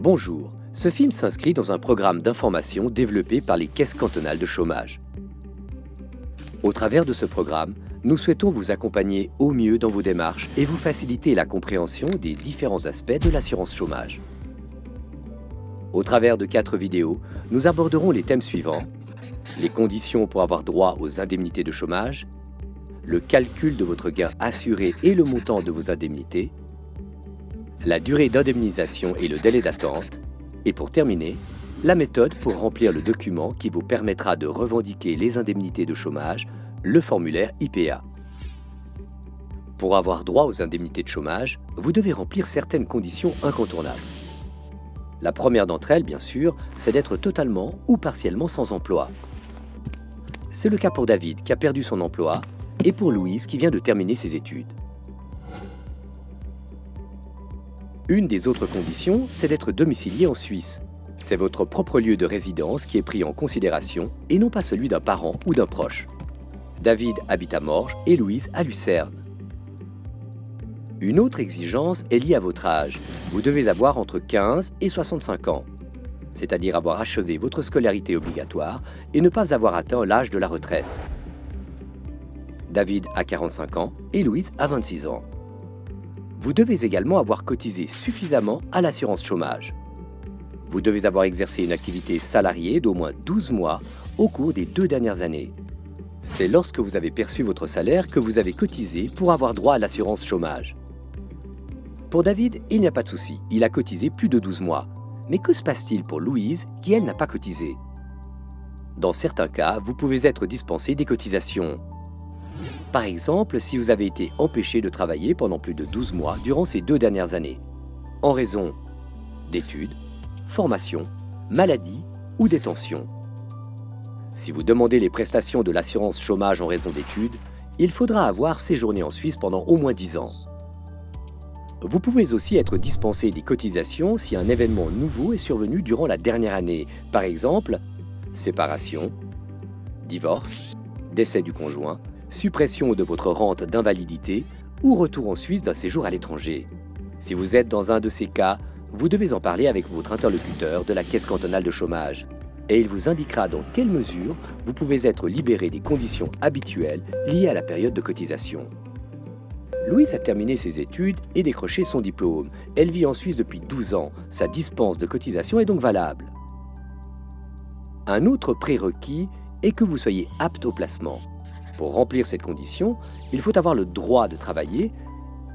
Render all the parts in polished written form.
Bonjour, ce film s'inscrit dans un programme d'information développé par les caisses cantonales de chômage. Au travers de ce programme, nous souhaitons vous accompagner au mieux dans vos démarches et vous faciliter la compréhension des différents aspects de l'assurance chômage. Au travers de 4 vidéos, nous aborderons les thèmes suivants: les conditions pour avoir droit aux indemnités de chômage, le calcul de votre gain assuré et le montant de vos indemnités, la durée d'indemnisation et le délai d'attente, et pour terminer, la méthode pour remplir le document qui vous permettra de revendiquer les indemnités de chômage, le formulaire IPA. Pour avoir droit aux indemnités de chômage, vous devez remplir certaines conditions incontournables. La première d'entre elles, bien sûr, c'est d'être totalement ou partiellement sans emploi. C'est le cas pour David qui a perdu son emploi et pour Louise qui vient de terminer ses études. Une des autres conditions, c'est d'être domicilié en Suisse. C'est votre propre lieu de résidence qui est pris en considération et non pas celui d'un parent ou d'un proche. David habite à Morges et Louise à Lucerne. Une autre exigence est liée à votre âge. Vous devez avoir entre 15 et 65 ans, c'est-à-dire avoir achevé votre scolarité obligatoire et ne pas avoir atteint l'âge de la retraite. David a 45 ans et Louise a 26 ans. Vous devez également avoir cotisé suffisamment à l'assurance chômage. Vous devez avoir exercé une activité salariée d'au moins 12 mois au cours des 2 dernières années. C'est lorsque vous avez perçu votre salaire que vous avez cotisé pour avoir droit à l'assurance chômage. Pour David, il n'y a pas de souci, il a cotisé plus de 12 mois. Mais que se passe-t-il pour Louise qui, elle, n'a pas cotisé? Dans certains cas, vous pouvez être dispensé des cotisations. Par exemple, si vous avez été empêché de travailler pendant plus de 12 mois durant ces 2 dernières années, en raison d'études, formation, maladie ou détention. Si vous demandez les prestations de l'assurance chômage en raison d'études, il faudra avoir séjourné en Suisse pendant au moins 10 ans. Vous pouvez aussi être dispensé des cotisations si un événement nouveau est survenu durant la dernière année, par exemple, séparation, divorce, décès du conjoint, suppression de votre rente d'invalidité ou retour en Suisse d'un séjour à l'étranger. Si vous êtes dans un de ces cas, vous devez en parler avec votre interlocuteur de la Caisse cantonale de chômage et il vous indiquera dans quelle mesure vous pouvez être libéré des conditions habituelles liées à la période de cotisation. Louise a terminé ses études et décroché son diplôme. Elle vit en Suisse depuis 12 ans. Sa dispense de cotisation est donc valable. Un autre prérequis est que vous soyez apte au placement. Pour remplir cette condition, il faut avoir le droit de travailler,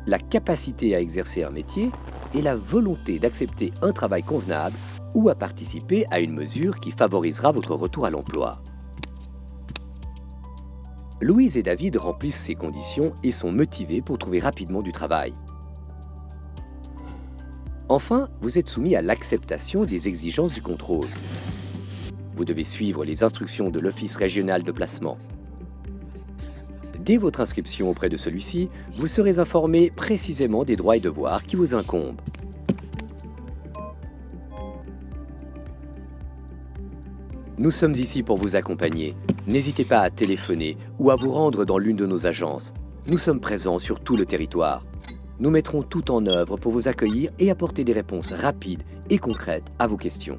la capacité à exercer un métier et la volonté d'accepter un travail convenable ou à participer à une mesure qui favorisera votre retour à l'emploi. Louise et David remplissent ces conditions et sont motivés pour trouver rapidement du travail. Enfin, vous êtes soumis à l'acceptation des exigences du contrôle. Vous devez suivre les instructions de l'Office régional de placement. Dès votre inscription auprès de celui-ci, vous serez informé précisément des droits et devoirs qui vous incombent. Nous sommes ici pour vous accompagner. N'hésitez pas à téléphoner ou à vous rendre dans l'une de nos agences. Nous sommes présents sur tout le territoire. Nous mettrons tout en œuvre pour vous accueillir et apporter des réponses rapides et concrètes à vos questions.